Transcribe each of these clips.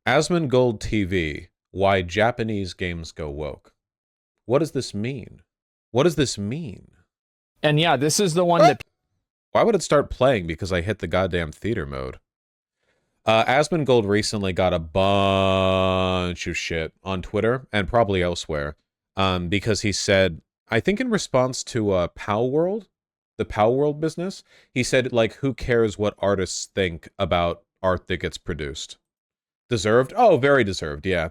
Asmongold TV, why Japanese games go woke. What does this mean? What does this mean? And yeah, this is the one What? that Why would it start playing because I hit the goddamn theater mode? Asmongold recently got a bunch of shit on Twitter and probably elsewhere because he said, I think in response to Pow World, the Pow World business, he said, like, who cares what artists think about art that gets produced? Deserved? Oh, very deserved, yeah.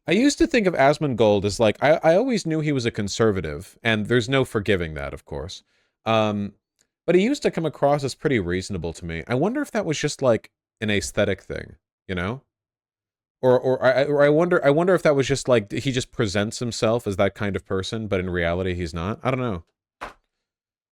I used to think of Asmongold as like, I always knew he was a conservative, and there's no forgiving that, of course. But he used to come across as pretty reasonable to me. I wonder if that was just like an aesthetic thing, you know? Or I wonder if that was just like, he just presents himself as that kind of person, but in reality he's not. I don't know.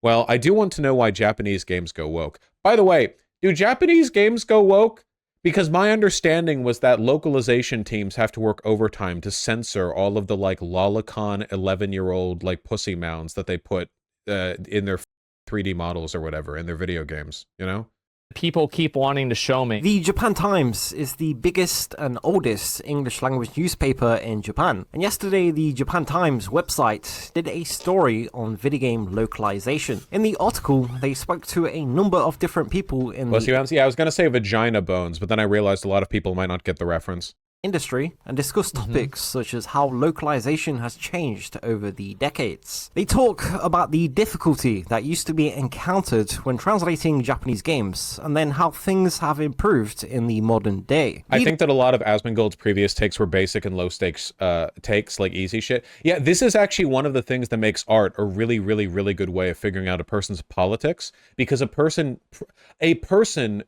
Well, I do want to know why Japanese games go woke. By the way, do Japanese games go woke? Because my understanding was that localization teams have to work overtime to censor all of the, like, lolicon 11-year-old, like, pussy mounds that they put in their 3D models or whatever, in their video games, you know? people keep wanting to show me. The Japan Times is the biggest and oldest English language newspaper in Japan. And yesterday, the Japan Times website did a story on video game localization. In the article, they spoke to a number of different people in the Yeah, I was going to say vagina bones, but then I realized a lot of people might not get the reference. Industry and discuss topics such as how localization has changed over the decades. They talk about the difficulty that used to be encountered when translating Japanese games, and then how things have improved in the modern day. I think that a lot of Asmongold's previous takes were basic and low stakes takes, like easy shit. Yeah, this is actually one of the things that makes art a really, really, really good way of figuring out a person's politics, because a person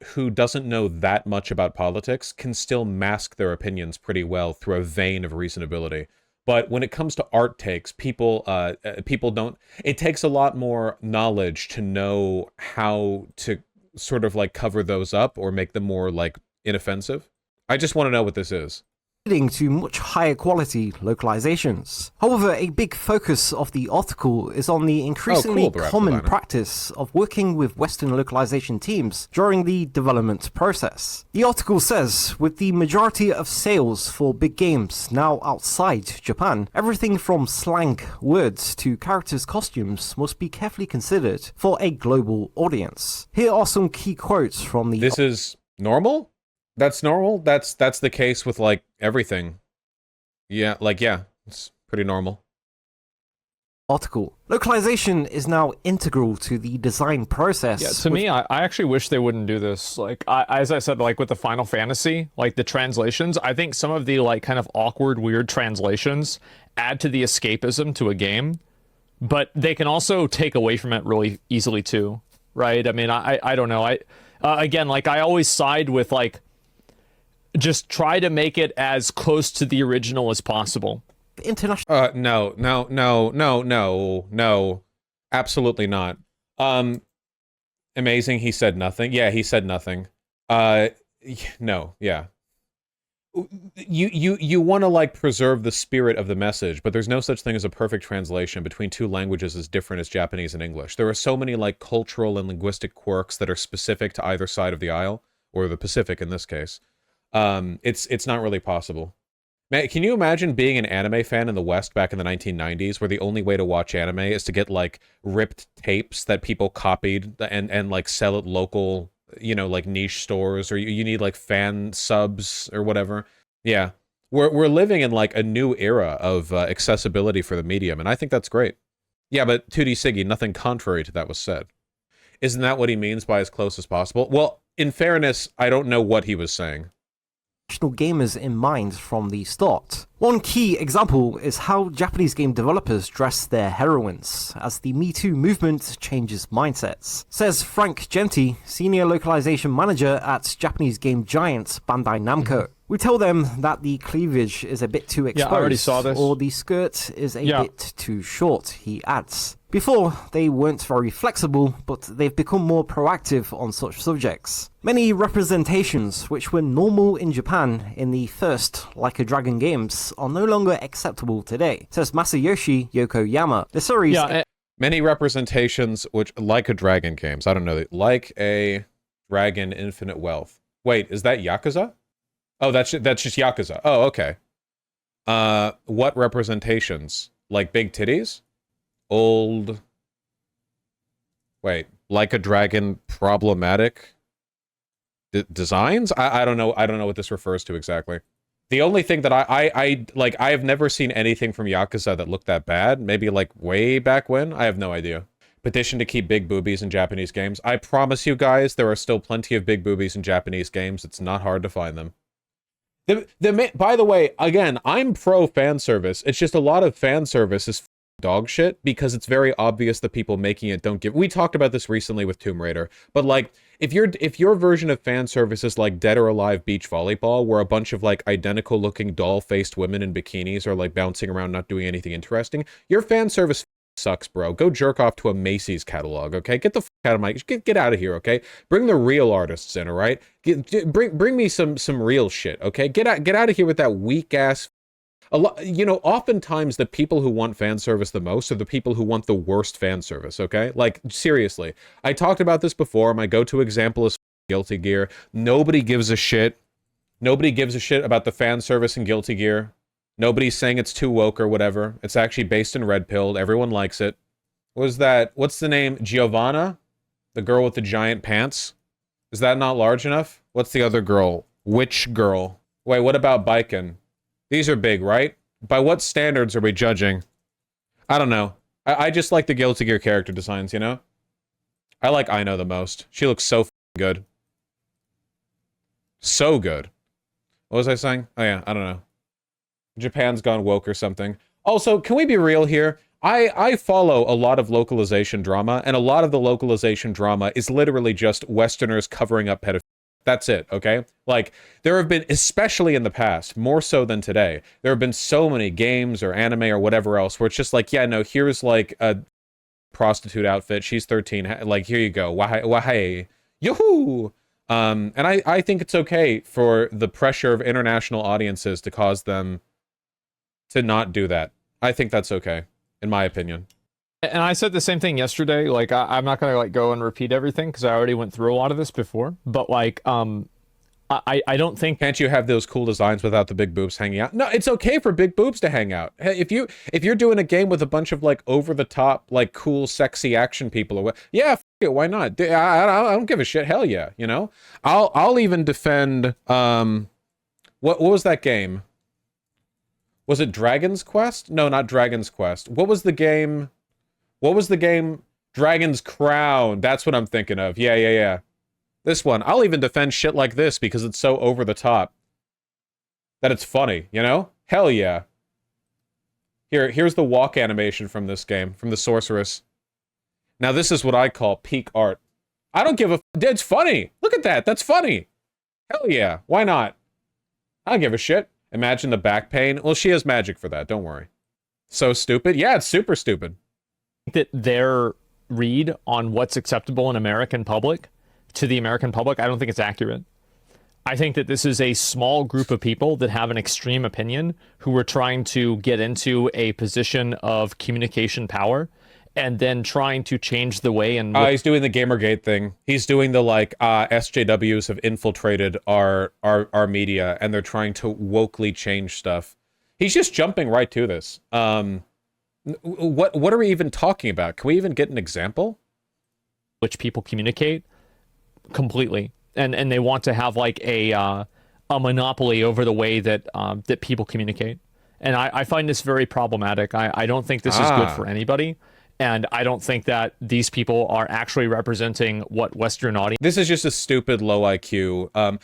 who doesn't know that much about politics can still mask their opinions pretty well through a vein of reasonability. But when it comes to art takes, people don't. It takes a lot more knowledge to know how to sort of like cover those up or make them more like inoffensive. I just want to know what this is. Leading to much higher quality localizations. However, a big focus of the article is on the increasingly common practice of working with Western localization teams during the development process. The article says, with the majority of sales for big games now outside Japan, everything from slang words to characters' costumes must be carefully considered for a global audience. Here are some key quotes from the... This is normal? That's normal? That's the case with, like, everything. Yeah, like, yeah, it's pretty normal. Article. Localization is now integral to the design process. Yeah, to me, I actually wish they wouldn't do this. Like, as I said, like with the Final Fantasy, like the translations, I think some of the, like, kind of awkward, weird translations add to the escapism to a game, but they can also take away from it really easily, too, right? I mean, I don't know. Again, like, I always side with, like, just try to make it as close to the original as possible. International. No. Absolutely not. Amazing. He said nothing. Yeah, he said nothing. No. Yeah. You want to like preserve the spirit of the message, but there's no such thing as a perfect translation between two languages as different as Japanese and English. There are so many like cultural and linguistic quirks that are specific to either side of the aisle, or the Pacific in this case. It's not really possible. Man, can you imagine being an anime fan in the West back in the 1990s, where the only way to watch anime is to get like ripped tapes that people copied and like sell at local, you know, like niche stores, or you need like fan subs or whatever. Yeah, we're living in like a new era of accessibility for the medium, and I think that's great. Yeah, but 2D Siggy, nothing contrary to that was said. Isn't that what he means by as close as possible? Well, in fairness, I don't know what he was saying. Gamers in mind from the start. One key example is how Japanese game developers dress their heroines, as the Me Too movement changes mindsets. Says Frank Genti, senior localization manager at Japanese game giant Bandai Namco. We tell them that the cleavage is a bit too exposed, I already saw this. Or the skirt is a bit too short, he adds. Before, they weren't very flexible, but they've become more proactive on such subjects. Many representations which were normal in Japan in the first Like a Dragon games are no longer acceptable today, says Masayoshi Yokoyama. The series... Many representations which, Like a Dragon games, I don't know, Like a Dragon Infinite Wealth. Wait, is that Yakuza? Oh, that's just Yakuza. Oh, okay. What representations? Like big titties? Old... Wait, like a dragon problematic designs? I don't know. I don't know what this refers to exactly. The only thing that I have never seen anything from Yakuza that looked that bad. Maybe like way back when? I have no idea. Petition to keep big boobies in Japanese games. I promise you guys, there are still plenty of big boobies in Japanese games. It's not hard to find them. By the way, again, I'm pro fan service. It's just a lot of fan service is dog shit because it's very obvious the people making it don't give. We talked about this recently with Tomb Raider, but like if your version of fan service is like Dead or Alive beach volleyball, where a bunch of like identical looking doll-faced women in bikinis are like bouncing around not doing anything interesting, your fan service sucks, bro. Go jerk off to a Macy's catalog, okay? Get the fuck out of my get out of here, okay? Bring the real artists in, all right? Bring me some real shit, okay? Get out of here with that weak ass. A lot, you know, oftentimes the people who want fan service the most are the people who want the worst fan service, okay? Like, seriously. I talked about this before. My go-to example is Guilty Gear. Nobody gives a shit. Nobody gives a shit about the fan service in Guilty Gear. Nobody's saying it's too woke or whatever. It's actually based in Red Pilled. Everyone likes it. What's the name? Giovanna? The girl with the giant pants? Is that not large enough? What's the other girl? Which girl? Wait, what about Baiken? These are big, right? By what standards are we judging? I don't know. I just like the Guilty Gear character designs, you know? I like Aino the most. She looks so good. So good. What was I saying? Oh yeah, I don't know. Japan's gone woke or something. Also, can we be real here? I follow a lot of localization drama, and a lot of the localization drama is literally just Westerners covering up pedophilia. That's it, okay? Like, there have been, especially in the past, more so than today, there have been so many games or anime or whatever else where it's just like, yeah, no, here's like a prostitute outfit. She's 13. Like, here you go. Wahai. Yoo-hoo! And I think it's okay for the pressure of international audiences to cause them to not do that. I think that's okay, in my opinion. And I said the same thing yesterday. Like, I'm not gonna like go and repeat everything because I already went through a lot of this before. But like, I don't think. Can't you have those cool designs without the big boobs hanging out? No, it's okay for big boobs to hang out. Hey, if you're doing a game with a bunch of like over the top, like cool, sexy action people, or what? Yeah, f it, why not? I don't give a shit. Hell yeah, you know. I'll even defend. What was that game? Was it Dragon's Quest? No, not Dragon's Quest. What was the game? What was the game? Dragon's Crown. That's what I'm thinking of. Yeah. This one. I'll even defend shit like this because it's so over the top that it's funny, you know? Hell yeah. Here's the walk animation from this game, from the Sorceress. Now this is what I call peak art. I don't give a... It's funny. Look at that. That's funny. Hell yeah. Why not? I don't give a shit. Imagine the back pain. Well, she has magic for that. Don't worry. So stupid. Yeah, it's super stupid. That their read on what's acceptable in American public to the American public, I don't think it's accurate. I think that this is a small group of people that have an extreme opinion who are trying to get into a position of communication power and then trying to change the way and he's doing the Gamergate thing. He's doing the like SJWs have infiltrated our media and they're trying to wokely change stuff. He's just jumping right to this. What are we even talking about? Can we even get an example? Which people communicate completely, and they want to have like a monopoly over the way that that people communicate, and I find this very problematic. I don't think this is good for anybody, and I don't think that these people are actually representing what Western audience. This is just a stupid low IQ.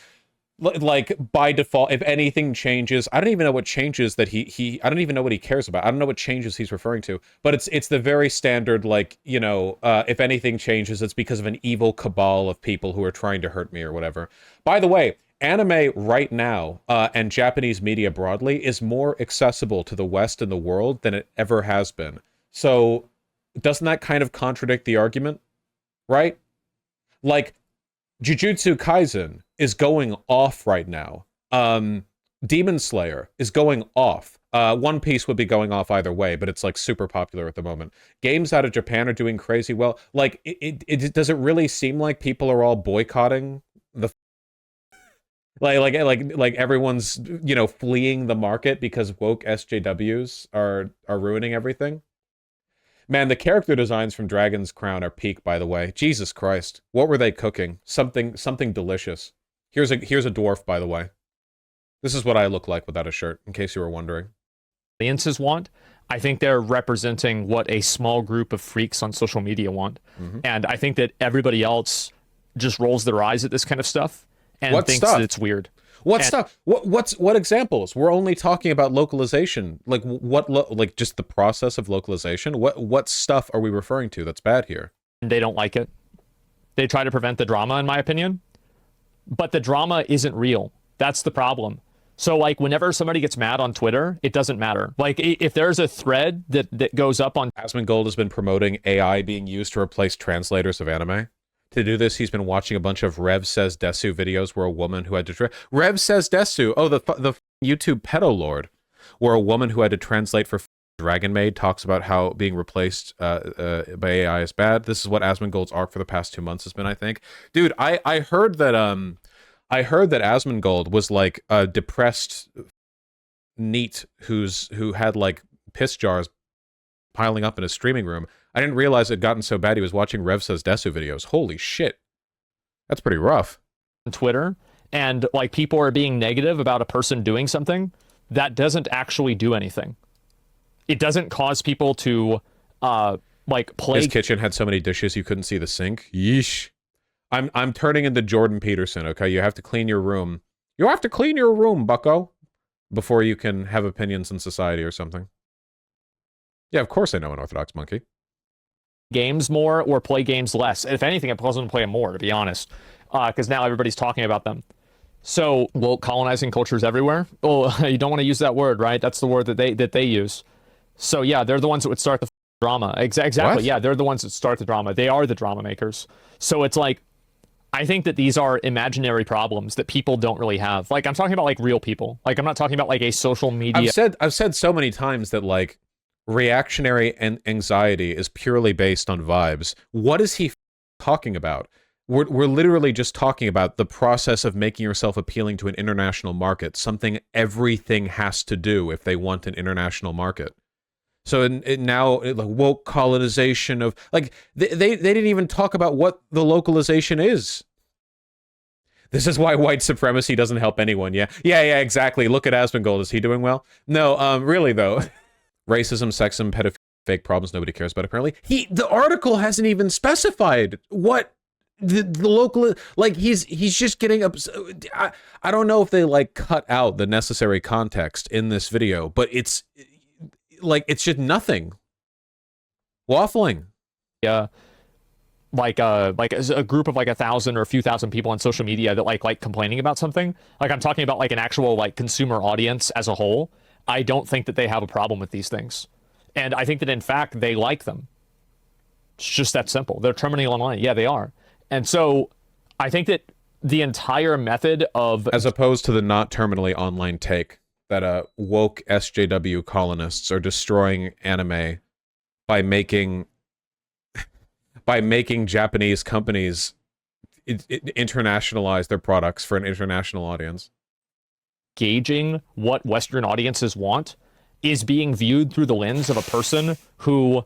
Like by default, if anything changes, I don't even know what changes that I don't even know what he cares about. I don't know what changes he's referring to, but it's the very standard, like, you know, if anything changes, it's because of an evil cabal of people who are trying to hurt me or whatever. By the way, anime right now, and Japanese media broadly, is more accessible to the West and the world than it ever has been. So doesn't that kind of contradict the argument? Right? Like, Jujutsu Kaisen is going off right now. Demon Slayer is going off. One Piece would be going off either way, but it's like super popular at the moment. Games out of Japan are doing crazy well. Like, does it really seem like people are all boycotting the Like everyone's, you know, fleeing the market because woke SJWs are ruining everything. Man, the character designs from Dragon's Crown are peak, by the way. Jesus Christ. What were they cooking? Something delicious. Here's a dwarf, by the way. This is what I look like without a shirt, in case you were wondering. Audiences want. I think they're representing what a small group of freaks on social media want. And I think that everybody else just rolls their eyes at this kind of stuff and thinks that it's weird. What stuff? What examples? We're only talking about localization. Like like just the process of localization. What stuff are we referring to that's bad here? They don't like it. They try to prevent the drama, in my opinion. But the drama isn't real. That's the problem. So like whenever somebody gets mad on Twitter, it doesn't matter. Like if there's a thread that goes up on Asmongold has been promoting AI being used to replace translators of anime. To do this, he's been watching a bunch of Rev Says Desu videos where a woman who had to Rev Says Desu, oh, the YouTube pedo lord, where a woman who had to translate for Dragon Maid talks about how being replaced by AI is bad. This is what Asmongold's arc for the past 2 months has been, I think. Dude, I heard that Asmongold was like a depressed NEET who had like piss jars piling up in his streaming room. I didn't realize it had gotten so bad he was watching Rev Says Desu videos. Holy shit. That's pretty rough. Twitter, and like people are being negative about a person doing something that doesn't actually do anything. It doesn't cause people to like play. His kitchen had so many dishes you couldn't see the sink. Yeesh. I'm turning into Jordan Peterson, okay? You have to clean your room. You have to clean your room, bucko, before you can have opinions in society or something. Yeah, of course I know an Orthodox monkey. Games more or play games less. If anything, it doesn't play them more, to be honest, because now everybody's talking about them. So, well, colonizing cultures everywhere. Oh, you don't want to use that word, right? That's the word that they use. So yeah, they're the ones that would start the drama. Exactly. What? Yeah, they're the ones that start the drama. They are the drama makers. So it's like, I think that these are imaginary problems that people don't really have. Like I'm talking about like real people. Like I'm not talking about like a social media. I've said so many times that like reactionary anxiety is purely based on vibes. What is he talking about? We're literally just talking about the process of making yourself appealing to an international market, something everything has to do if they want an international market. So now like woke colonization of like they didn't even talk about what the localization is. This is why white supremacy doesn't help anyone. Yeah, exactly. Look at Asmongold. Is he doing well? No, really though. Racism, sexism, pedophilia, fake problems nobody cares about apparently. The article hasn't even specified what the local, like he's just getting I don't know if they like cut out the necessary context in this video, but it's like it's just nothing. Waffling. Yeah. Like a group of like 1,000 or a few thousand people on social media that like complaining about something. Like I'm talking about like an actual like consumer audience as a whole. I don't think that they have a problem with these things. And I think that in fact they like them. It's just that simple. They're terminally online. Yeah, they are. And so I think that the entire method of, as opposed to the not terminally online take that woke SJW colonists are destroying anime by making Japanese companies internationalize their products for an international audience. Gauging what Western audiences want is being viewed through the lens of a person who,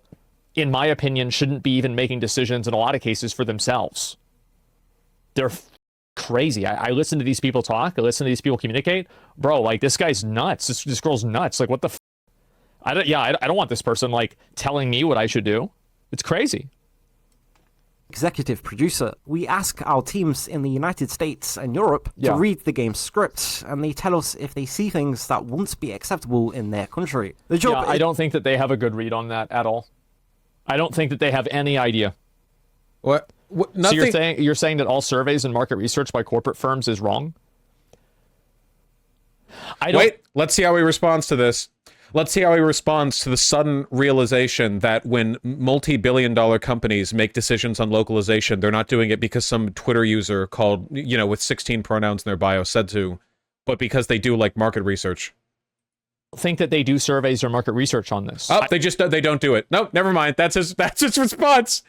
in my opinion, shouldn't be even making decisions in a lot of cases for themselves. They're crazy. I listen to these people talk. I listen to these people communicate. Bro, like this guy's nuts. This girl's nuts. Like what the I don't want this person like telling me what I should do. It's crazy. Executive producer, we ask our teams in the United States and Europe to read the game's script, and they tell us if they see things that won't be acceptable in their country. The job I don't think that they have a good read on that at all. I don't think that they have any idea. What nothing... So you're saying that all surveys and market research by corporate firms is wrong? Wait, let's see how he responds to this. Let's see how he responds to the sudden realization that when multi-billion-dollar companies make decisions on localization, they're not doing it because some Twitter user called, with 16 pronouns in their bio said to, but because they do like market research. think that they do surveys or market research on this. Oh, they don't do it. Nope, never mind. That's his response.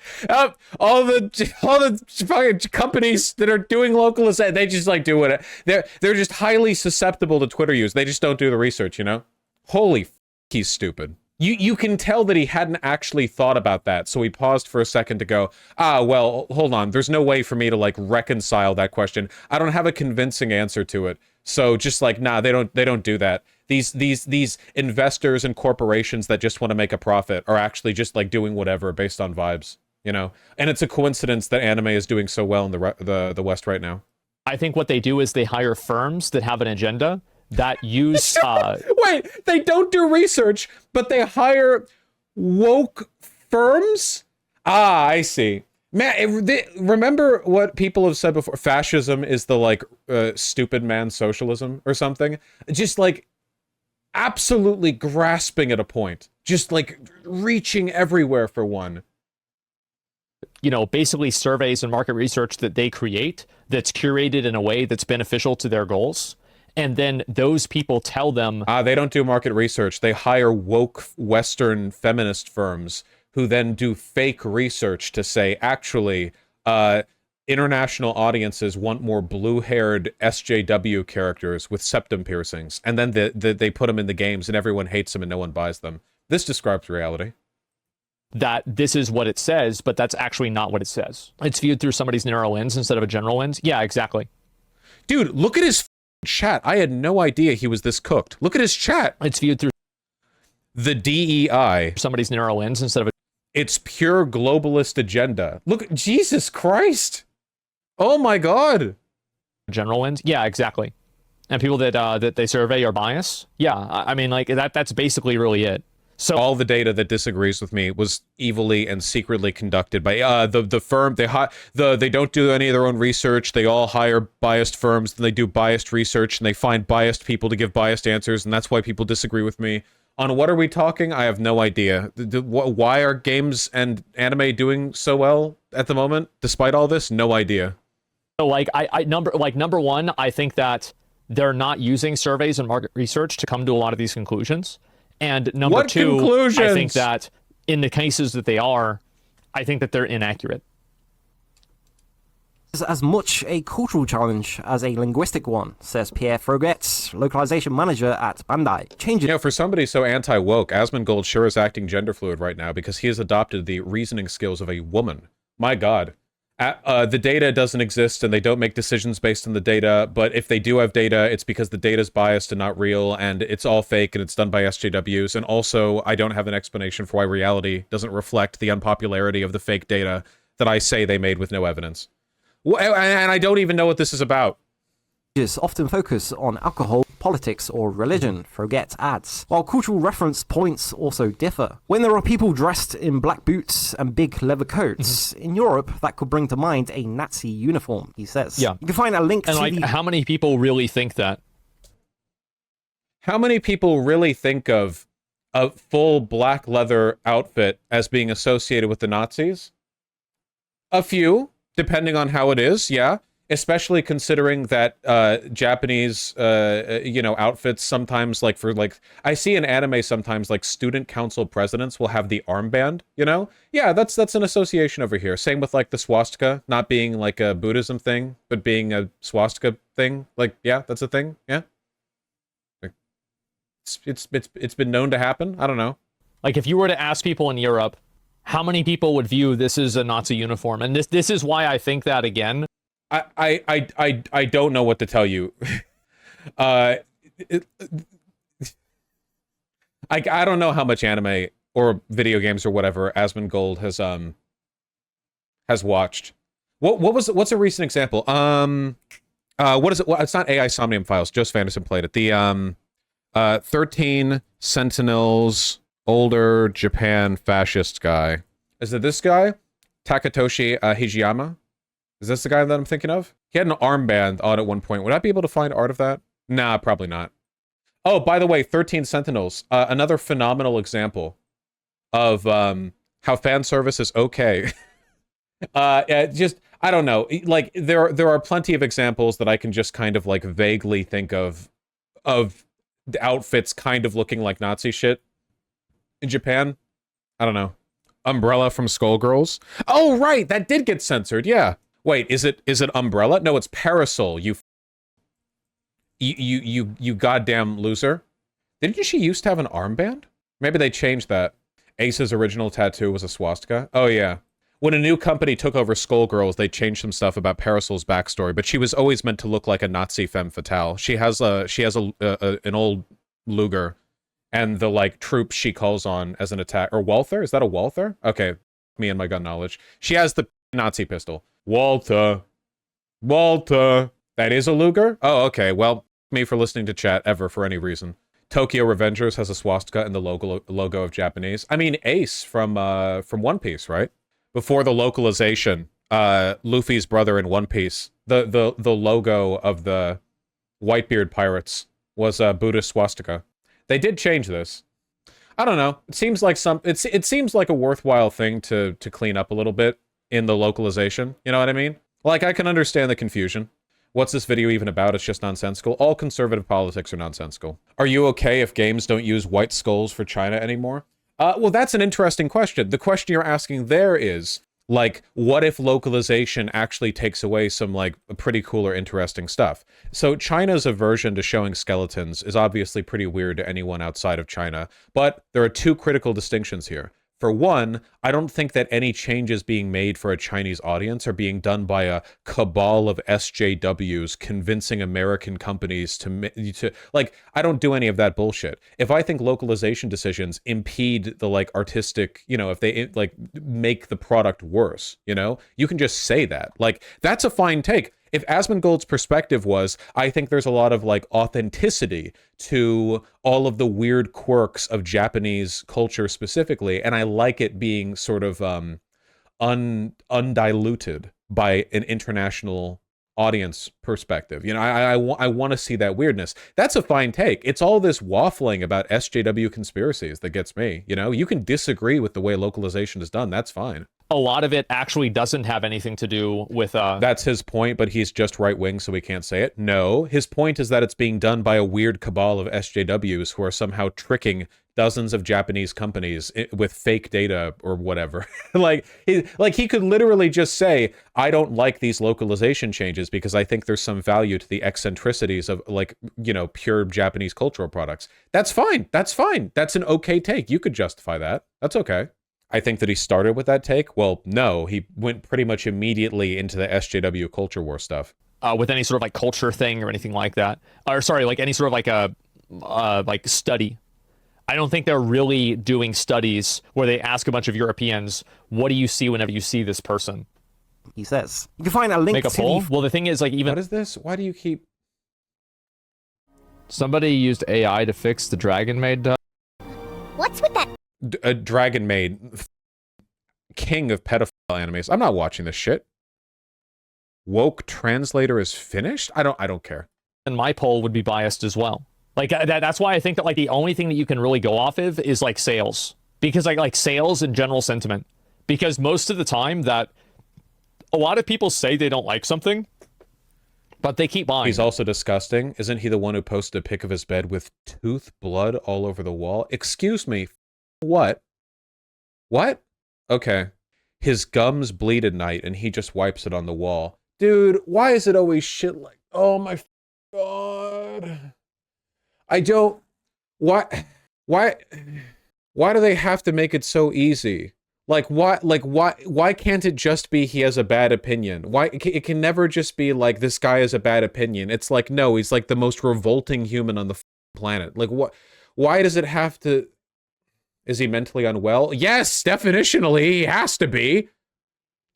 All the fucking companies that are doing localization, they just like do it. They're just highly susceptible to Twitter use. They just don't do the research, you know? Holy he's stupid. You can tell that he hadn't actually thought about that, so he paused for a second to go, well, hold on. There's no way for me to like reconcile that question. I don't have a convincing answer to it. So just like, nah, they don't do that. These investors and corporations that just want to make a profit are actually just like doing whatever based on vibes, you know? And it's a coincidence that anime is doing so well in the West right now. I think what they do is they hire firms that have an agenda that use... Wait, they don't do research, but they hire woke firms? Ah, I see. Man, remember what people have said before? Fascism is the, like, stupid man socialism or something? Just, like, absolutely grasping at a point. Just, like, reaching everywhere for one. You know, basically surveys and market research that they create that's curated in a way that's beneficial to their goals. And then those people tell them... They don't do market research. They hire woke Western feminist firms who then do fake research to say, actually, international audiences want more blue-haired SJW characters with septum piercings. And then they put them in the games and everyone hates them and no one buys them. This describes reality. That this is what it says, but that's actually not what it says. It's viewed through somebody's narrow lens instead of a general lens. Yeah, exactly. Dude, look at his chat. I had no idea he was this cooked. Look at his chat. It's viewed through the DEI. Somebody's narrow lens instead of a... It's pure globalist agenda. Look, Jesus Christ. Oh my God. General lens. Yeah, exactly. And people that they survey are biased. Yeah, I mean, like that's basically really it. So all the data that disagrees with me was evilly and secretly conducted by the firm. They don't do any of their own research. They all hire biased firms, and they do biased research, and they find biased people to give biased answers, and that's why people disagree with me. On what are we talking? I have no idea. Why are games and anime doing so well at the moment, despite all this? No idea. So like number one, I think that they're not using surveys and market research to come to a lot of these conclusions. And number two, I think that in the cases that they are, I think that they're inaccurate. It's as much a cultural challenge as a linguistic one, says Pierre Froget, localization manager at Bandai. Changing. You know, for somebody so anti-woke, Asmongold sure is acting gender fluid right now because he has adopted the reasoning skills of a woman. My God. The data doesn't exist and they don't make decisions based on the data, but if they do have data, it's because the data is biased and not real, and it's all fake and it's done by SJWs, and also I don't have an explanation for why reality doesn't reflect the unpopularity of the fake data that I say they made with no evidence. And I don't even know what this is about. Often focus on alcohol, politics, or religion, Froget adds, while cultural reference points also differ. When there are people dressed in black boots and big leather coats, in Europe, that could bring to mind a Nazi uniform, he says. Yeah. You can find a link and to like, how many people really think that? How many people really think of a full black leather outfit as being associated with the Nazis? A few, depending on how it is, yeah. Especially considering that Japanese, outfits sometimes, like, for, like, I see in anime sometimes, like, student council presidents will have the armband, you know? Yeah, that's an association over here. Same with, like, the swastika, not being, like, a Buddhism thing, but being a swastika thing. Like, yeah, that's a thing, yeah? It's been known to happen? I don't know. Like, if you were to ask people in Europe, how many people would view this as a Nazi uniform? And this is why I think that, again... I don't know what to tell you. I don't know how much anime or video games or whatever Asmongold has watched. What's a recent example? What is it? Well, it's not AI Somnium Files. Joe Fanderson played it. The 13 Sentinels, older Japan fascist guy. Is it this guy? Takatoshi Hijiyama? Is this the guy that I'm thinking of? He had an armband on at one point. Would I be able to find art of that? Nah, probably not. Oh, by the way, 13 Sentinels. Another phenomenal example of how fan service is okay. Just, I don't know. Like, there are plenty of examples that I can just kind of, like, vaguely think of outfits kind of looking like Nazi shit in Japan. I don't know. Umbrella from Skullgirls. Oh, right, that did get censored. Yeah. Wait, is it Umbrella? No, it's Parasol. You goddamn loser. Didn't she used to have an armband? Maybe they changed that. Ace's original tattoo was a swastika. Oh yeah. When a new company took over Skullgirls, they changed some stuff about Parasol's backstory, but she was always meant to look like a Nazi femme fatale. She has an old Luger, and the like troops she calls on as an attack, or Walther? Is that a Walther? Okay, me and my gun knowledge. She has the Nazi pistol. Walter. That is a Luger? Oh, okay. Well, me for listening to chat ever for any reason. Tokyo Revengers has a swastika in the logo of Japanese. I mean, Ace from One Piece, right? Before the localization, Luffy's brother in One Piece, the logo of the Whitebeard pirates was a Buddhist swastika. They did change this. I don't know. It seems like it seems like a worthwhile thing to clean up a little bit in the localization. You know what I mean? Like, I can understand the confusion. What's this video even about? It's just nonsensical. All conservative politics are nonsensical. Are you okay if games don't use white skulls for China anymore? Well, that's an interesting question. The question you're asking there is, like, what if localization actually takes away some, like, pretty cool or interesting stuff? So China's aversion to showing skeletons is obviously pretty weird to anyone outside of China, but there are two critical distinctions here. For one, I don't think that any changes being made for a Chinese audience are being done by a cabal of SJWs convincing American companies to like, I don't do any of that bullshit. If I think localization decisions impede the, like, artistic, you know, if they, like, make the product worse, you know, you can just say that. Like, that's a fine take. If Asmongold's perspective was, I think there's a lot of, like, authenticity to all of the weird quirks of Japanese culture specifically, and I like it being sort of undiluted by an international audience perspective. You know, I want to see that weirdness. That's a fine take. It's all this waffling about SJW conspiracies that gets me. You know, you can disagree with the way localization is done. That's fine. A lot of it actually doesn't have anything to do with That's his point, but he's just right-wing, so he can't say it. No, his point is that it's being done by a weird cabal of SJWs who are somehow tricking dozens of Japanese companies with fake data or whatever. Like he could literally just say, I don't like these localization changes because I think there's some value to the eccentricities of, like, you know, pure Japanese cultural products. That's fine. That's fine. That's an okay take. You could justify that. That's okay. I think that he started with that take. Well, no, he went pretty much immediately into the SJW culture war stuff. With any sort of, like, culture thing or anything like that. Or sorry, like any sort of, like, a like study. I don't think they're really doing studies where they ask a bunch of Europeans, what do you see whenever you see this person? He says. You can find a link Make a to poll? Well, the thing is, like, even... What is this? Why do you keep... Somebody used AI to fix the Dragon Maid. What's with that? A Dragon Maid, king of pedophile animes. I'm not watching this shit. Woke translator is finished? I don't care. And my poll would be biased as well. Like, that's why I think that, like, the only thing that you can really go off of is, like, sales. Because, like sales and general sentiment. Because most of the time that a lot of people say they don't like something, but they keep buying. He's also disgusting. Isn't he the one who posted a pic of his bed with tooth blood all over the wall? Excuse me. What? What? Okay. His gums bleed at night and he just wipes it on the wall. Dude, why is it always shit like... Oh my God. I don't... Why do they have to make it so easy? Why can't it just be he has a bad opinion? Why it can never just be like this guy has a bad opinion. It's like, no, he's like the most revolting human on the planet. Like, what? Why does it have to... Is he mentally unwell? Yes, definitionally, he has to be.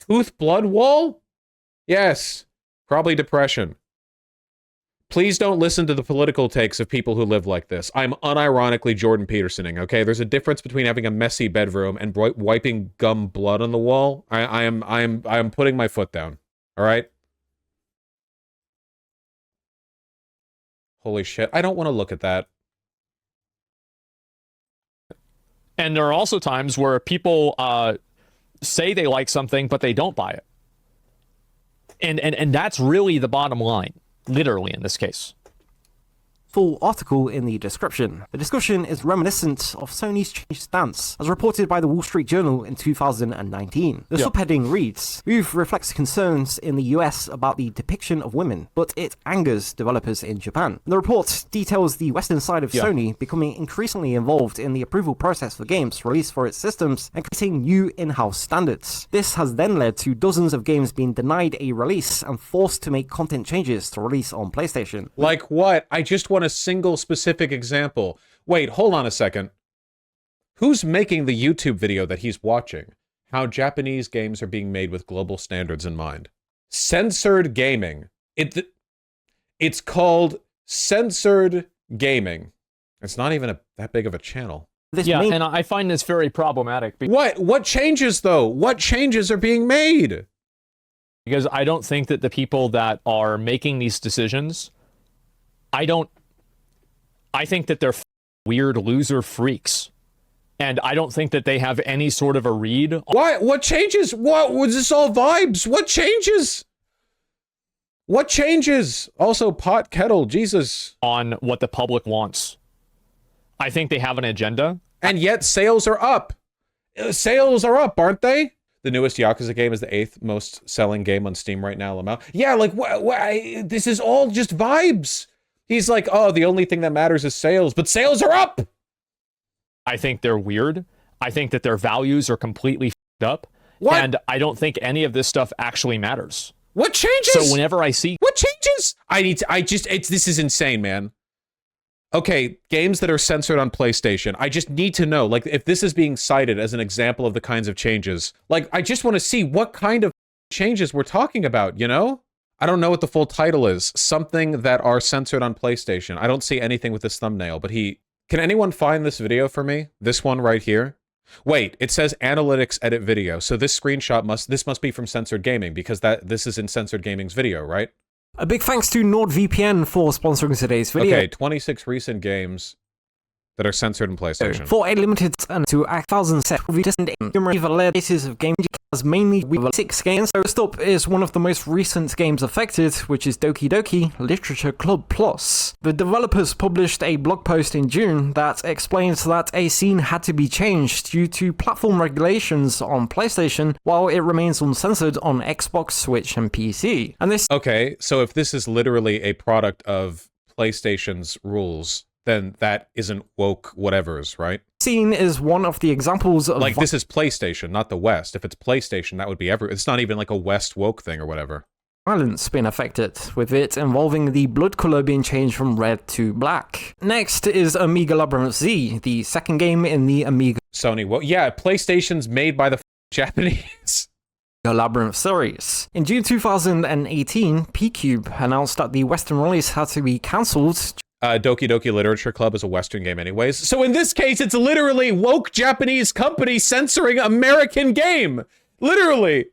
Tooth blood wall? Yes, probably depression. Please don't listen to the political takes of people who live like this. I'm unironically Jordan Petersoning, okay? There's a difference between having a messy bedroom and wiping gum blood on the wall. I am putting my foot down, all right? Holy shit, I don't want to look at that. And there are also times where people say they like something, but they don't buy it. And that's really the bottom line, literally in this case. Full article in the description. The discussion is reminiscent of Sony's changed stance, as reported by the Wall Street Journal in 2019. The subheading reads, "Move reflects concerns in the US about the depiction of women, but it angers developers in Japan." The report details the Western side of Sony becoming increasingly involved in the approval process for games released for its systems and creating new in-house standards. This has then led to dozens of games being denied a release and forced to make content changes to release on PlayStation. Like what? I just want a single specific example. Wait, hold on a second. Who's making the YouTube video that he's watching? How Japanese games are being made with global standards in mind. Censored Gaming. It's called Censored Gaming. It's not even that big of a channel. And I find this very problematic. What changes, though? What changes are being made? Because I don't think that the people that are making these decisions, I think that they're weird loser freaks. And I don't think that they have any sort of a read. Why? What changes? What was this all vibes? What changes? What changes? Also, pot kettle, Jesus. On what the public wants. I think they have an agenda. And yet sales are up. Sales are up, aren't they? The newest Yakuza game is the 8th most selling game on Steam right now, Lamau. Yeah, like, this is all just vibes. He's like, oh, the only thing that matters is sales, but sales are up! I think they're weird. I think that their values are completely f***ed up. What? And I don't think any of this stuff actually matters. What changes? So whenever I see... What changes? This is insane, man. Okay, games that are censored on PlayStation. I just need to know, like, if this is being cited as an example of the kinds of changes, like, I just want to see what kind of changes we're talking about, you know? I don't know what the full title is. Something that are censored on PlayStation. I don't see anything with this thumbnail, but can anyone find this video for me? This one right here? Wait, it says analytics edit video. So this screenshot must be from Censored Gaming because this is in Censored Gaming's video, right? A big thanks to NordVPN for sponsoring today's video. Okay, 26 recent games that are censored in PlayStation. For a limited and to 1,000 set of recent cases of game as mainly with 6 games. First up is one of the most recent games affected, which is Doki Doki Literature Club Plus. The developers published a blog post in June that explains that a scene had to be changed due to platform regulations on PlayStation, while it remains uncensored on Xbox, Switch, and PC. And this... Okay, so if this is literally a product of PlayStation's rules, then that isn't woke whatevers, right? Scene is one of the examples of... Like, this is PlayStation, not the West. If it's PlayStation, that would be it's not even like a West woke thing or whatever. Violence being affected, with it involving the blood color being changed from red to black. Next is Amiga Labyrinth Z, the second game in the Amiga... Sony, well, yeah, PlayStation's made by the Japanese. Labyrinth series. In June 2018, P-Cube announced that the Western release had to be cancelled. Doki Doki Literature Club is a Western game anyways. So in this case, it's literally woke Japanese company censoring American game. Literally.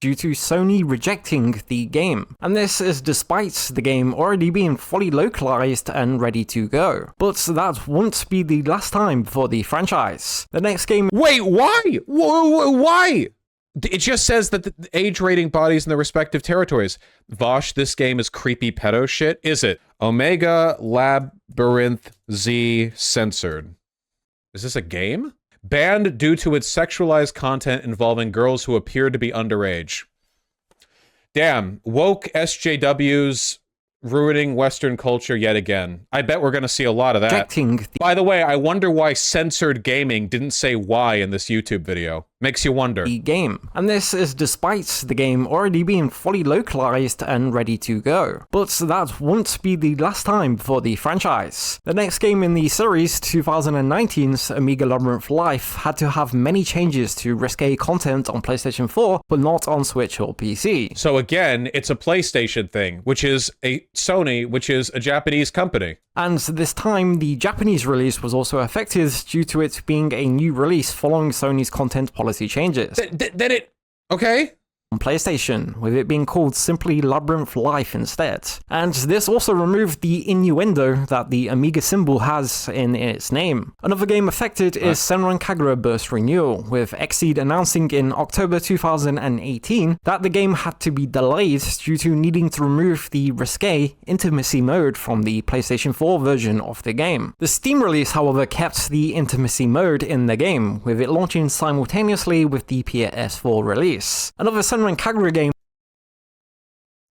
Due to Sony rejecting the game. And this is despite the game already being fully localized and ready to go. But that won't be the last time for the franchise. The next game... Wait, why? Why? It just says that the age rating bodies in the respective territories. Vosh, this game is creepy pedo shit. Is it? Omega Labyrinth Z censored. Is this a game? Banned due to its sexualized content involving girls who appear to be underage. Damn, woke SJWs ruining Western culture yet again. I bet we're going to see a lot of that. By the way, I wonder why Censored Gaming didn't say why in this YouTube video. Makes you wonder. The game. And this is despite the game already being fully localized and ready to go. But that won't be the last time for the franchise. The next game in the series, 2019's Amiga Labyrinth Life, had to have many changes to risque content on PlayStation 4, but not on Switch or PC. So again, it's a PlayStation thing, which is a Sony, which is a Japanese company. And this time, the Japanese release was also affected due to it being a new release following Sony's content policy changes. Then it... Okay. on PlayStation, with it being called simply Labyrinth Life instead. And this also removed the innuendo that the Amiga symbol has in its name. Another game affected is Senran Kagura Burst Renewal, with Xseed announcing in October 2018 that the game had to be delayed due to needing to remove the risque intimacy mode from the PlayStation 4 version of the game. The Steam release, however, kept the intimacy mode in the game, with it launching simultaneously with the PS4 release. Another Senran Kagura game.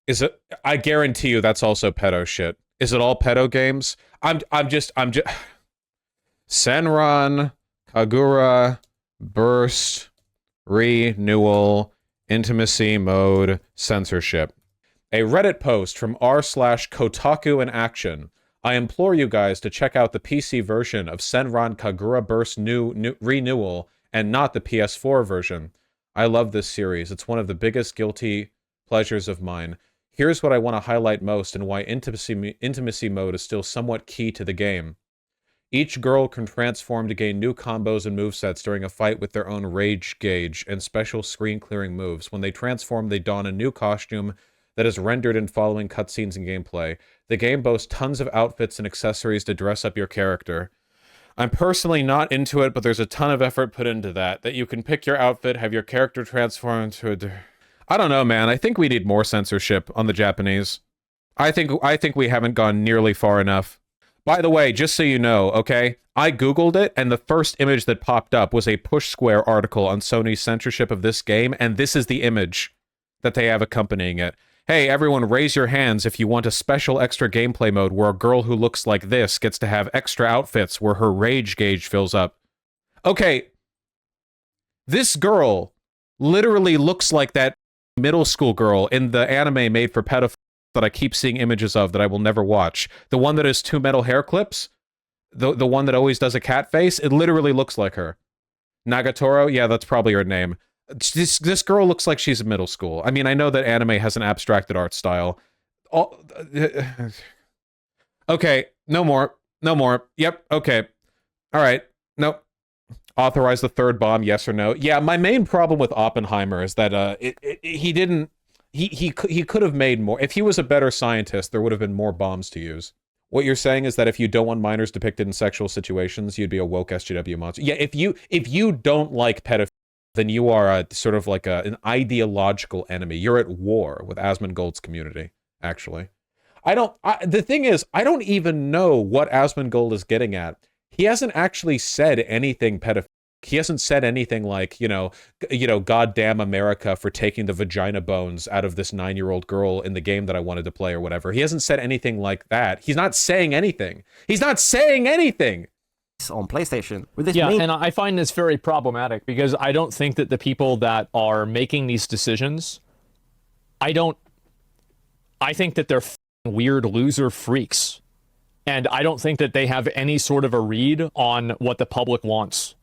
Is it? I guarantee you that's also pedo shit. Is it all pedo games? I'm just Senran Kagura Burst Renewal Intimacy Mode Censorship. A Reddit post from r/Kotaku in action. I implore you guys to check out the PC version of Senran Kagura Burst Renewal and not the PS4 version. I love this series. It's one of the biggest guilty pleasures of mine. Here's what I want to highlight most and why intimacy mode is still somewhat key to the game. Each girl can transform to gain new combos and movesets during a fight with their own rage gauge and special screen clearing moves. When they transform, they don a new costume that is rendered in following cutscenes and gameplay. The game boasts tons of outfits and accessories to dress up your character. I'm personally not into it, but there's a ton of effort put into that you can pick your outfit, have your character transform into a... I don't know, man. I think we need more censorship on the Japanese. I think we haven't gone nearly far enough. By the way, just so you know, okay, I googled it, and the first image that popped up was a Push Square article on Sony's censorship of this game, and this is the image that they have accompanying it. Hey, everyone, raise your hands if you want a special extra gameplay mode where a girl who looks like this gets to have extra outfits where her rage gauge fills up. Okay, this girl literally looks like that middle school girl in the anime made for pedophiles that I keep seeing images of that I will never watch. The one that has two metal hair clips, the one that always does a cat face, it literally looks like her. Nagatoro? Yeah, that's probably her name. This girl looks like she's in middle school. I mean, I know that anime has an abstracted art style. Okay, no more. No more. Yep, okay. All right. Nope. Authorize the third bomb, yes or no? Yeah, my main problem with Oppenheimer is that he could have made more. If he was a better scientist, there would have been more bombs to use. What you're saying is that if you don't want minors depicted in sexual situations, you'd be a woke SJW monster. Yeah, if you don't like pedophilia, then you are a sort of like an ideological enemy. You're at war with Asmongold's community, actually. The thing is, I don't even know what Asmongold is getting at. He hasn't actually said anything pedophilic. He hasn't said anything like, you know, goddamn America for taking the vagina bones out of this 9-year-old girl in the game that I wanted to play or whatever. He hasn't said anything like that. He's not saying anything. He's not saying anything. On PlayStation. With this and I find this very problematic because I don't think that the people that are making these decisions, I think that they're weird loser freaks. And I don't think that they have any sort of a read on what the public wants.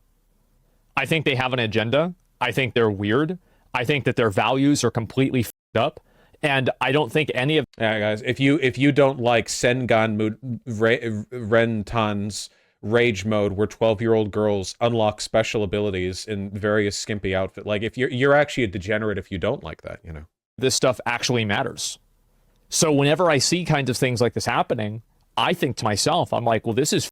I think they have an agenda. I think they're weird. I think that their values are completely f***ed up. And I don't think any of... Yeah, guys, if you don't like Sengan Rentan's rage mode where 12-year-old girls unlock special abilities in various skimpy outfits, like if you're actually a degenerate if you don't like that, you know. This stuff actually matters. So whenever I see kinds of things like this happening, I think to myself, I'm like, well, this is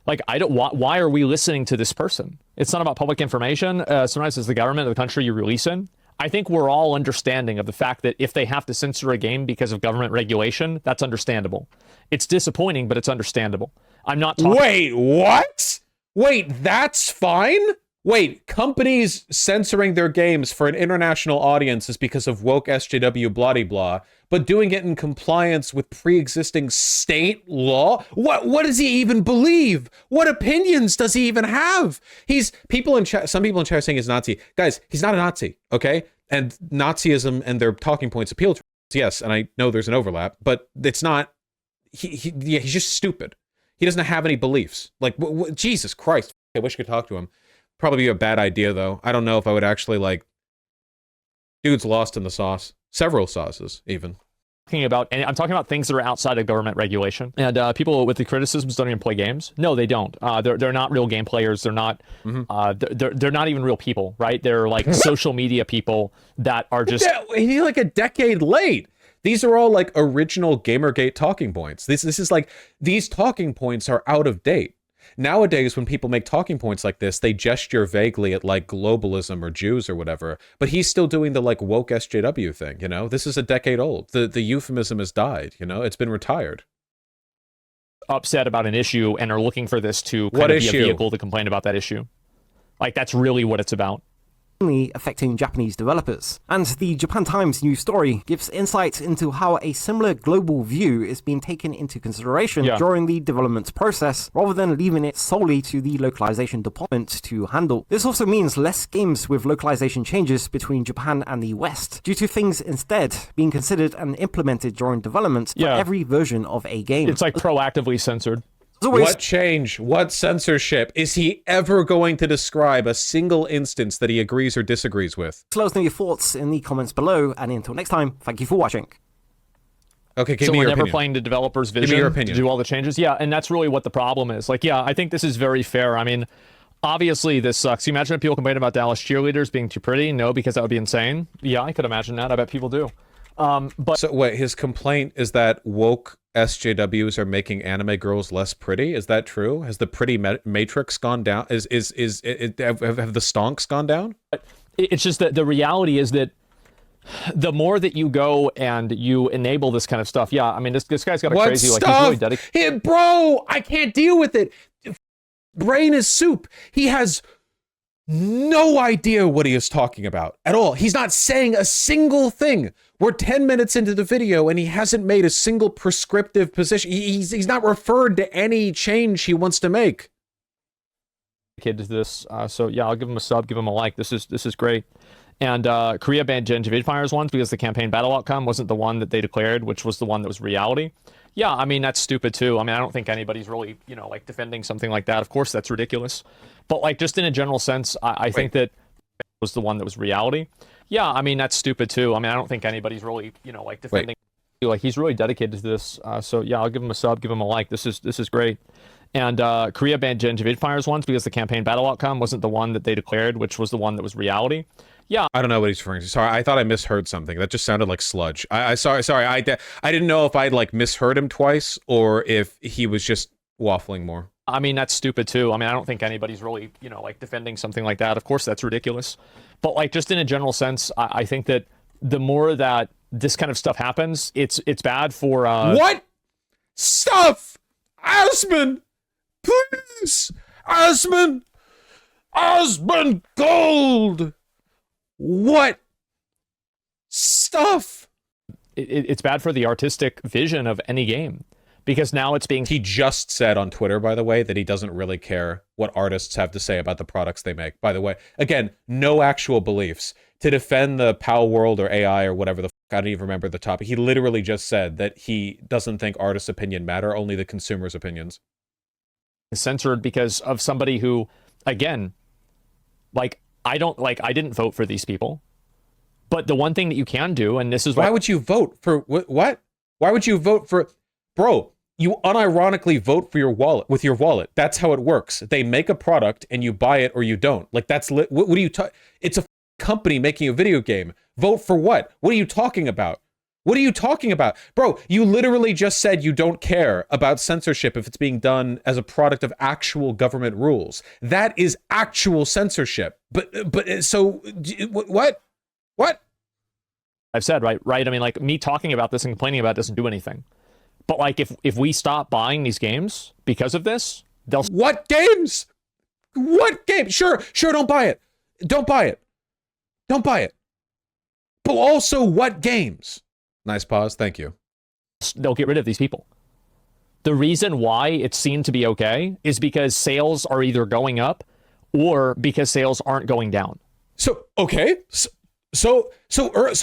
like, why are we listening to this person? It's not about public information. Sometimes it's the government of the country you release in. I think we're all understanding of the fact that if they have to censor a game because of government regulation, that's understandable. It's disappointing, but it's understandable. I'm not talking... Wait, what? Wait, that's fine? Wait, companies censoring their games for an international audience is because of woke SJW blah-de-blah, but doing it in compliance with pre-existing state law? What does he even believe? What opinions does he even have? Some people in chat are saying he's Nazi. Guys, he's not a Nazi, okay? And Nazism and their talking points appeal to us, yes, and I know there's an overlap, but it's not... he's just stupid. He doesn't have any beliefs. Like, Jesus Christ, I wish I could talk to him. Probably be a bad idea, though. I don't know if I would actually, like... Dude's lost in the sauce. Several sauces, even. about, and I'm talking about things that are outside of government regulation. And people with the criticisms don't even play games. No, they don't. They're not real game players. They're not. They're not even real people, right? They're like social media people that are just. He's like a decade late. These are all like original Gamergate talking points. This is like, these talking points are out of date. Nowadays, when people make talking points like this, they gesture vaguely at like globalism or Jews or whatever. But he's still doing the like woke SJW thing, you know? This is a decade old. The euphemism has died, you know? It's been retired. Upset about an issue and are looking for this to kind of be a vehicle to complain about that issue. Like, that's really what it's about. Affecting Japanese developers. And the Japan Times news story gives insight into how a similar global view is being taken into consideration during the development process, rather than leaving it solely to the localization department to handle. This also means less games with localization changes between Japan and the West, due to things instead being considered and implemented during development for every version of a game. It's like proactively censored. What change? What censorship? Is he ever going to describe a single instance that he agrees or disagrees with? Let us know your thoughts in the comments below, and until next time, thank you for watching. Okay, give so me your we're never opinion. Playing the developer's vision give me your opinion. to do all the changes. Yeah, and that's really what the problem is. Like, yeah, I think this is very fair. I mean, obviously this sucks. You imagine if people complain about Dallas cheerleaders being too pretty? No, because that would be insane. Yeah, I could imagine that. I bet people do. But so wait, his complaint is that woke SJWs are making anime girls less pretty. Is that true? Has the pretty matrix gone down? Have the stonks gone down? It's just that the reality is that the more that you go and you enable this kind of stuff, yeah, I mean, this guy's got a crazy, like, he's really dedicated. Bro, I can't deal with it. Brain is soup. He has no idea what he is talking about at all. He's not saying a single thing. We're 10 minutes into the video and he hasn't made a single prescriptive position. He's not referred to any change he wants to make. Kid to this, so yeah, I'll give him a sub, give him a like. This is great. And Korea banned Gingivid Fires once because the campaign battle outcome wasn't the one that they declared, which was the one that was reality. Yeah, I mean, that's stupid too. I mean, I don't think anybody's really, you know, like defending something like that. Of course, that's ridiculous. But like, just in a general sense, I think that was the one that was reality. Yeah, I mean, that's stupid too. I mean, I don't think anybody's really, you know, like defending. Like, he's really dedicated to this. So yeah, I'll give him a sub, give him a like. This is great. And Korea banned Gingivid Fires once because the campaign battle outcome wasn't the one that they declared, which was the one that was reality. Yeah. I don't know what he's referring to. Sorry, I thought I misheard something. That just sounded like sludge. Sorry. I didn't know if I'd like misheard him twice or if he was just waffling more. I mean, that's stupid too. I mean, I don't think anybody's really, you know, like defending something like that. Of course, that's ridiculous. But like, just in a general sense, I think that the more that this kind of stuff happens, it's bad for what stuff? Asmongold, please, Asmongold. What stuff? It's bad for the artistic vision of any game. Because now it's being... He just said on Twitter, by the way, that he doesn't really care what artists have to say about the products they make. By the way, again, no actual beliefs. To defend the PAL world or AI or whatever the f***, I don't even remember the topic. He literally just said that he doesn't think artists' opinion matter, only the consumer's opinions. Censored because of somebody who, again, like, I didn't vote for these people. But the one thing that you can do, and this is why would you vote for what? Why would you vote for... Bro, you unironically vote for your wallet with your wallet. That's how it works. They make a product and you buy it or you don't. Like, that's what do you it's a company making a video game. Vote for what? What are you talking about? What are you talking about? Bro, you literally just said you don't care about censorship if it's being done as a product of actual government rules. That is actual censorship. But so what? I've said, right? I mean, like, me talking about this and complaining about it doesn't do anything. But like, if we stop buying these games because of this, they'll... What games? What game? Sure, don't buy it. Don't buy it. But also, what games? Nice pause, thank you. They'll get rid of these people. The reason why it's seen to be okay is because sales are either going up or because sales aren't going down. So, okay. So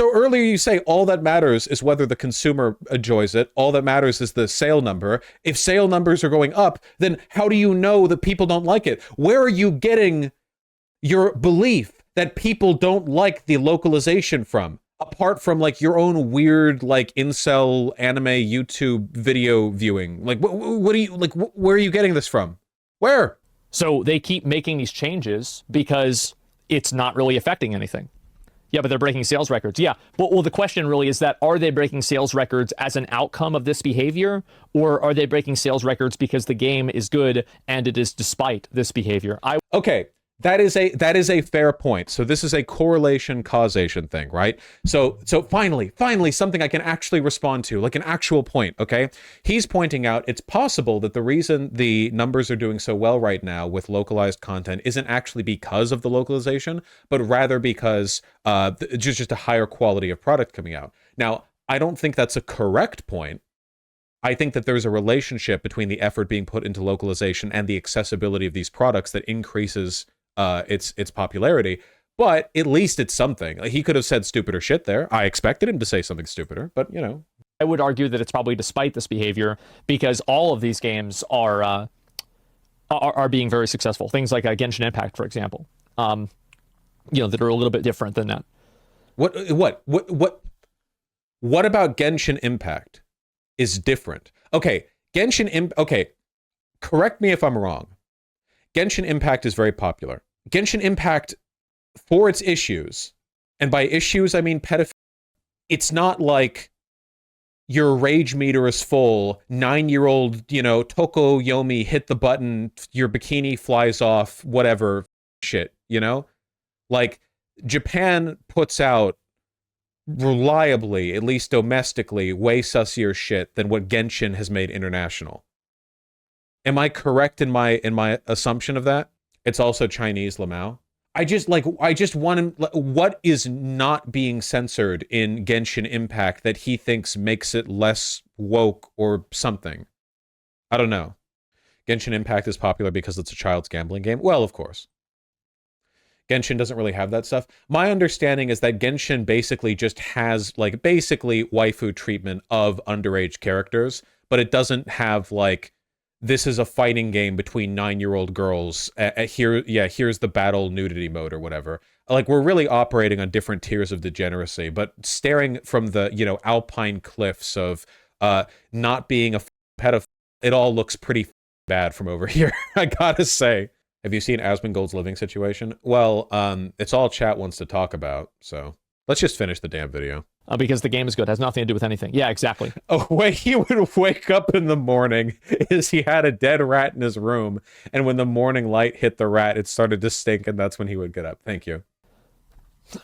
earlier you say all that matters is whether the consumer enjoys it. All that matters is the sale number. If sale numbers are going up, then how do you know that people don't like it? Where are you getting your belief that people don't like the localization from? apart from like your own weird like incel anime YouTube video viewing? Like what do you like where are you getting this from? Where? So they keep making these changes because it's not really affecting anything. Yeah, but they're breaking sales records. Yeah. Well, the question really is that, are they breaking sales records as an outcome of this behavior, or are they breaking sales records because the game is good and it is despite this behavior? Okay. That is a fair point. So this is a correlation causation thing, right? So finally something I can actually respond to, like an actual point, okay? He's pointing out it's possible that the reason the numbers are doing so well right now with localized content isn't actually because of the localization, but rather because just a higher quality of product coming out. Now, I don't think that's a correct point. I think that there's a relationship between the effort being put into localization and the accessibility of these products that increases its popularity, but at least it's something. Like, he could have said stupider shit there. I expected him to say something stupider, but you know. I would argue that it's probably despite this behavior, because all of these games are being very successful. Things like Genshin Impact, for example, that are a little bit different than that. What about Genshin Impact is different? Okay, okay, correct me if I'm wrong. Genshin Impact is very popular. Genshin Impact, for its issues, and by issues I mean pedophilia, it's not like your rage meter is full, 9-year-old, Toko Yomi hit the button, your bikini flies off, whatever shit, Like, Japan puts out reliably, at least domestically, way sussier shit than what Genshin has made international. Am I correct in my assumption of that? It's also Chinese Lamau. I just want to, what is not being censored in Genshin Impact that he thinks makes it less woke or something? I don't know. Genshin Impact is popular because it's a child's gambling game. Well, of course. Genshin doesn't really have that stuff. My understanding is that Genshin basically just has like basically waifu treatment of underage characters, but it doesn't have like, this is a fighting game between 9-year-old girls. Here's the battle nudity mode or whatever. Like, we're really operating on different tiers of degeneracy, but staring from the, alpine cliffs of not being a pedophile, it all looks pretty bad from over here, I gotta say. Have you seen Asmongold's living situation? Well, it's all chat wants to talk about, so let's just finish the damn video. Because the game is good. It has nothing to do with anything. Yeah, exactly. A way he would wake up in the morning is he had a dead rat in his room, and when the morning light hit the rat, it started to stink, and that's when he would get up. Thank you.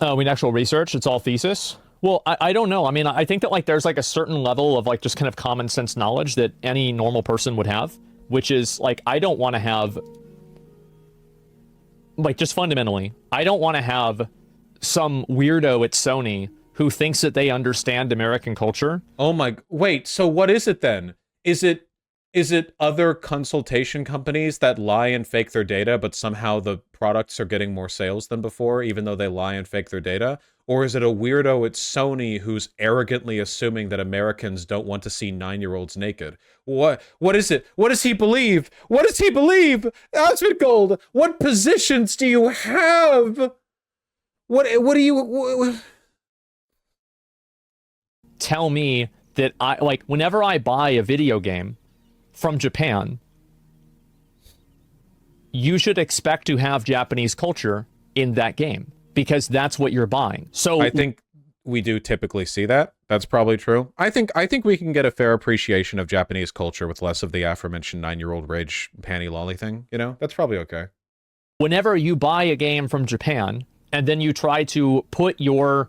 Actual research, it's all thesis. Well, I don't know. I mean, I think that like there's like a certain level of like just kind of common sense knowledge that any normal person would have, which is like, I don't want to have, like, just fundamentally, I don't want to have some weirdo at Sony who thinks that they understand American culture. Oh my, wait, so what is it then? Is it other consultation companies that lie and fake their data, but somehow the products are getting more sales than before, even though they lie and fake their data? Or is it a weirdo at Sony who's arrogantly assuming that Americans don't want to see 9-year-olds naked? What is it? What does he believe? What does he believe? Asmongold, what positions do you have? What do you... Tell me that whenever I buy a video game from Japan, you should expect to have Japanese culture in that game because that's what you're buying. So I think we do typically see that. That's probably true. I think we can get a fair appreciation of Japanese culture with less of the aforementioned 9-year-old rage panty lolly thing. That's probably okay. Whenever you buy a game from Japan and then you try to put your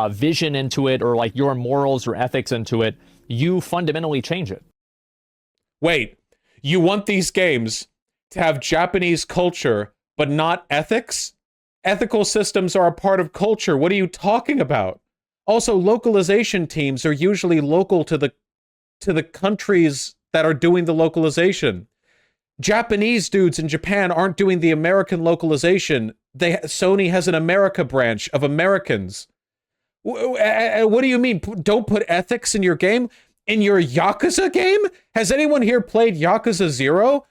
vision into it, or like your morals or ethics into it, you fundamentally change it. Wait, you want these games to have Japanese culture, but not ethics? Ethical systems are a part of culture. What are you talking about? Also, localization teams are usually local to the countries that are doing the localization. Japanese dudes in Japan aren't doing the American localization. Sony has an America branch of Americans. What do you mean? Don't put ethics in your game? In your Yakuza game? Has anyone here played Yakuza 0?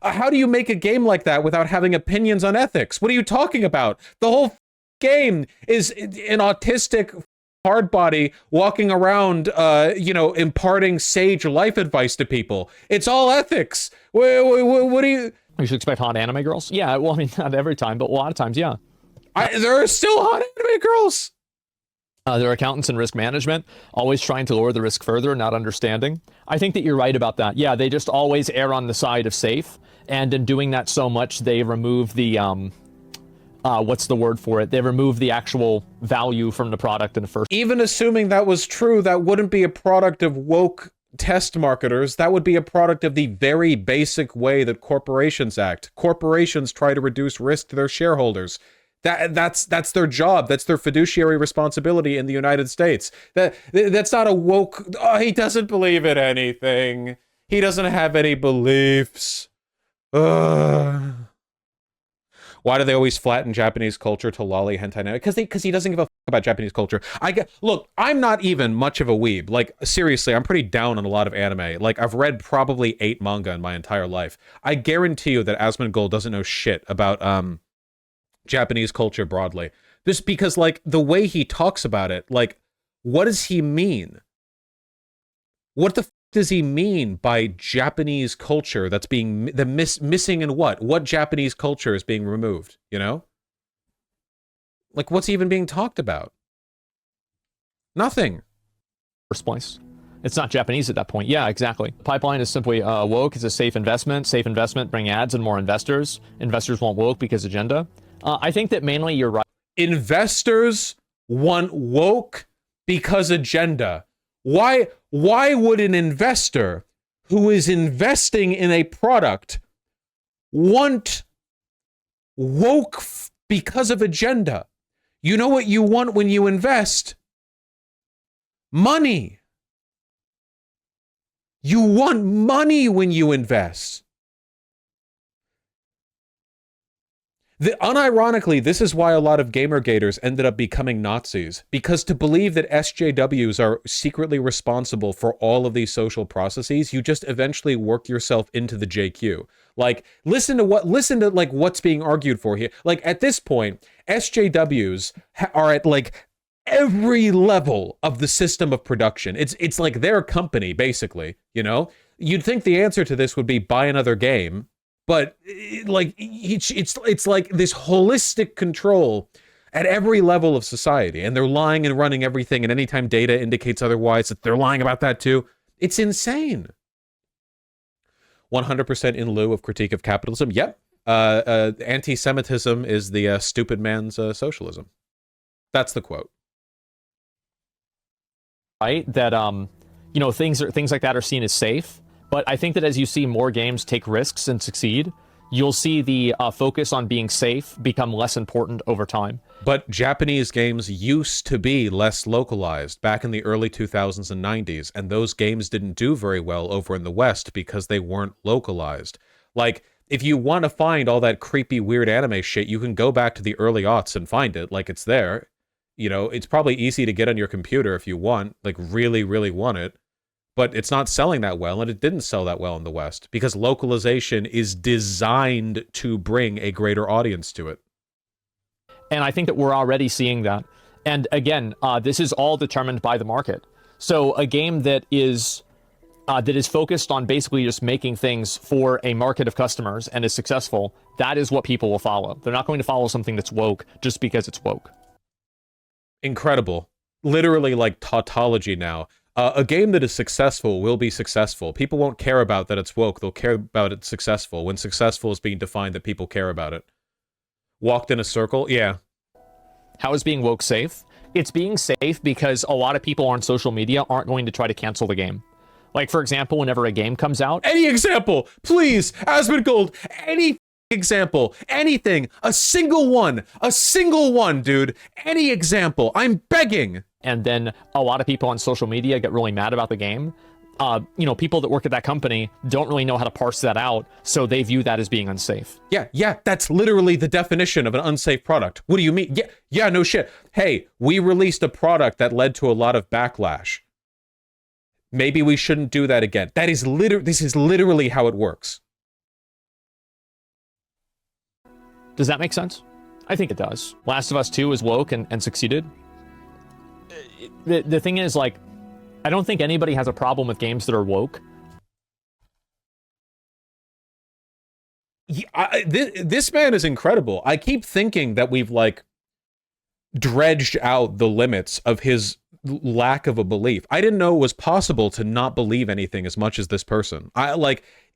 How do you make a game like that without having opinions on ethics? What are you talking about? The whole game is an autistic hardbody walking around, imparting sage life advice to people. It's all ethics. What do you... You should expect hot anime girls? Yeah, well, I mean, not every time, but a lot of times, yeah. There are still hot anime girls. They're accountants in risk management, always trying to lower the risk further, not understanding. I think that you're right about that. Yeah, they just always err on the side of safe. And in doing that so much, they remove the, what's the word for it? They remove the actual value from the product in the first. Even assuming that was true, that wouldn't be a product of woke test marketers. That would be a product of the very basic way that corporations act. Corporations try to reduce risk to their shareholders. That's their job. That's their fiduciary responsibility in the United States. That's not a woke... Oh, he doesn't believe in anything. He doesn't have any beliefs. Why do they always flatten Japanese culture to lolly hentai anime? Because he doesn't give a fuck about Japanese culture. Look, I'm not even much of a weeb. Like, seriously, I'm pretty down on a lot of anime. Like, I've read probably 8 manga in my entire life. I guarantee you that Asmongold doesn't know shit about Japanese culture broadly. Just because, like, the way he talks about it, like, what does he mean? What the f does he mean by Japanese culture that's being missing in what? What Japanese culture is being removed, you know? Like, what's even being talked about? Nothing. First place. It's not Japanese at that point. Yeah, exactly. Pipeline is simply woke. It's a safe investment. Safe investment bring ads and more investors. Investors want woke because agenda. I think that mainly you're right. Investors want woke because agenda. Why would an investor who is investing in a product want woke because of agenda? You know what you want when you invest? Money. You want money when you invest. Unironically, this is why a lot of Gamergaters ended up becoming Nazis. Because to believe that SJWs are secretly responsible for all of these social processes, you just eventually work yourself into the JQ. Like, listen to like what's being argued for here. Like, at this point, SJWs are at like every level of the system of production. It's like their company, basically, you know? You'd think the answer to this would be buy another game. But like it's like this holistic control at every level of society, and they're lying and running everything, and anytime data indicates otherwise, that they're lying about that too. It's insane. 100% in lieu of critique of capitalism. Yep. Anti-Semitism is the stupid man's socialism. That's the quote. Right. That things like that are seen as safe. But I think that as you see more games take risks and succeed, you'll see the focus on being safe become less important over time. But Japanese games used to be less localized back in the early 2000s and 90s, and those games didn't do very well over in the West because they weren't localized. Like, if you want to find all that creepy, weird anime shit, you can go back to the early aughts and find it. Like, it's there. You know, it's probably easy to get on your computer if you want, like, really, really want it. But it's not selling that well, and it didn't sell that well in the West, because localization is designed to bring a greater audience to it. And I think that we're already seeing that. And again, this is all determined by the market. So a game that is focused on basically just making things for a market of customers and is successful, that is what people will follow. They're not going to follow something that's woke just because it's woke. Incredible. Literally like tautology now. A game that is successful will be successful. People won't care about that it's woke. They'll care about it's successful, when successful is being defined that people care about it. Walked in a circle? Yeah. How is being woke safe? It's being safe because a lot of people on social media aren't going to try to cancel the game. Like, for example, whenever a game comes out... Any example! Please! Asmongold! Any example! Anything! A single one! A single one, dude! Any example! I'm begging! And then a lot of people on social media get really mad about the game. People that work at that company don't really know how to parse that out, so they view that as being unsafe. Yeah, that's literally the definition of an unsafe product. What do you mean? Yeah, no shit. Hey, we released a product that led to a lot of backlash. Maybe we shouldn't do that again. This is literally how it works. Does that make sense? I think it does. Last of Us 2 is woke and succeeded. the thing is, like, I don't think anybody has a problem with games that are woke. This man is incredible. I keep thinking that we've, like, dredged out the limits of his lack of a belief. I didn't know it was possible to not believe anything as much as this person.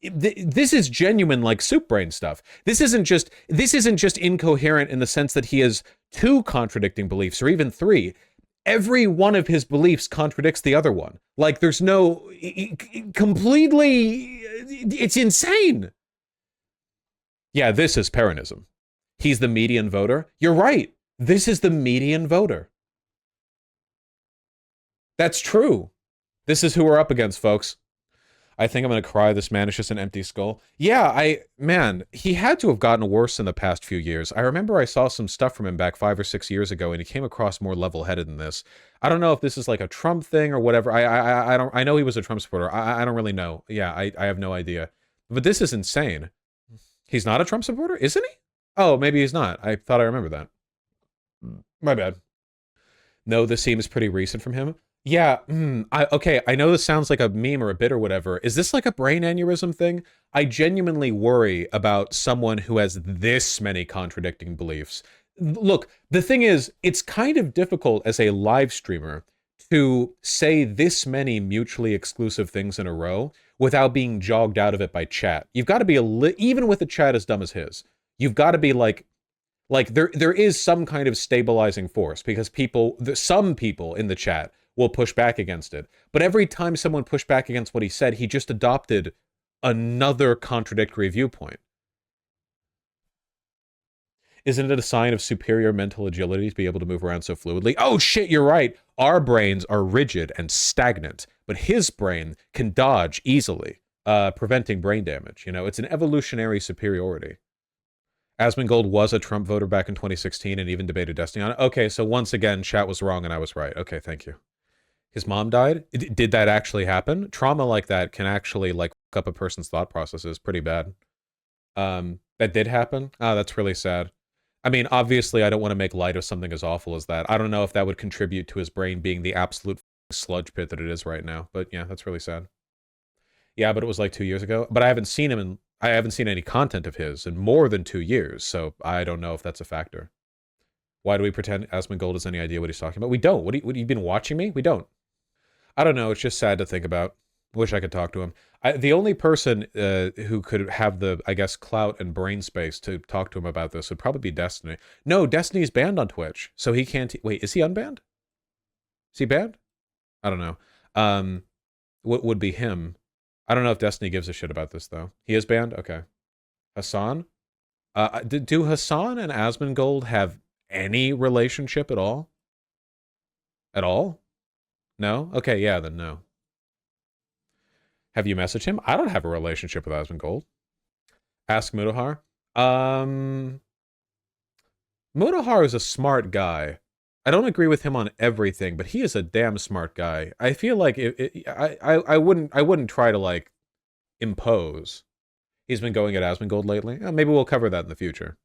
This is genuine, like, soup brain stuff. This isn't just incoherent in the sense that he has 2 contradicting beliefs or even 3. Every one of his beliefs contradicts the other one. Like, there's no completely, it's insane. Yeah, this is Peronism. He's the median voter. You're right. This is the median voter. That's true. This is who we're up against, folks. I think I'm going to cry. This man is just an empty skull. Yeah, man, he had to have gotten worse in the past few years. I remember I saw some stuff from him back 5 or 6 years ago, and he came across more level-headed than this. I don't know if this is like a Trump thing or whatever. I know he was a Trump supporter. I don't really know. Yeah, I have no idea. But this is insane. He's not a Trump supporter, isn't he? Oh, maybe he's not. I thought I remembered that. My bad. No, this seems pretty recent from him. Yeah, okay, I know this sounds like a meme or a bit or whatever. Is this like a brain aneurysm thing? I genuinely worry about someone who has this many contradicting beliefs. Look, the thing is, it's kind of difficult as a live streamer to say this many mutually exclusive things in a row without being jogged out of it by chat. You've got to be even with a chat as dumb as his, you've got to be like there is some kind of stabilizing force because some people in the chat will push back against it. But every time someone pushed back against what he said, he just adopted another contradictory viewpoint. Isn't it a sign of superior mental agility to be able to move around so fluidly? Oh shit, you're right. Our brains are rigid and stagnant, but his brain can dodge easily, preventing brain damage. You know, it's an evolutionary superiority. Asmongold was a Trump voter back in 2016 and even debated Destiny on it. Okay, so once again, chat was wrong and I was right. Okay, thank you. His mom died? Did that actually happen? Trauma like that can actually, like, fuck up a person's thought processes pretty bad. That did happen? Oh, that's really sad. I mean, obviously, I don't want to make light of something as awful as that. I don't know if that would contribute to his brain being the absolute sludge pit that it is right now. But yeah, that's really sad. Yeah, but it was like 2 years ago. But I haven't seen him I haven't seen any content of his in more than 2 years, so I don't know if that's a factor. Why do we pretend Asmongold has any idea what he's talking about? We don't. What you been watching me? We don't. I don't know. It's just sad to think about. Wish I could talk to him. The only person who could have the, I guess, clout and brain space to talk to him about this would probably be Destiny. No, Destiny's banned on Twitch, so he can't... Wait, is he unbanned? Is he banned? I don't know. What would be him? I don't know if Destiny gives a shit about this, though. He is banned? Okay. Hassan? Do Hassan and Asmongold have any relationship at all? At all? No? Okay, yeah, then no. Have you messaged him? I don't have a relationship with Asmongold. Ask Mutahar. Mutahar is a smart guy. I don't agree with him on everything, but he is a damn smart guy. I feel like I wouldn't try to, like, impose. He's been going at Asmongold lately. Maybe we'll cover that in the future.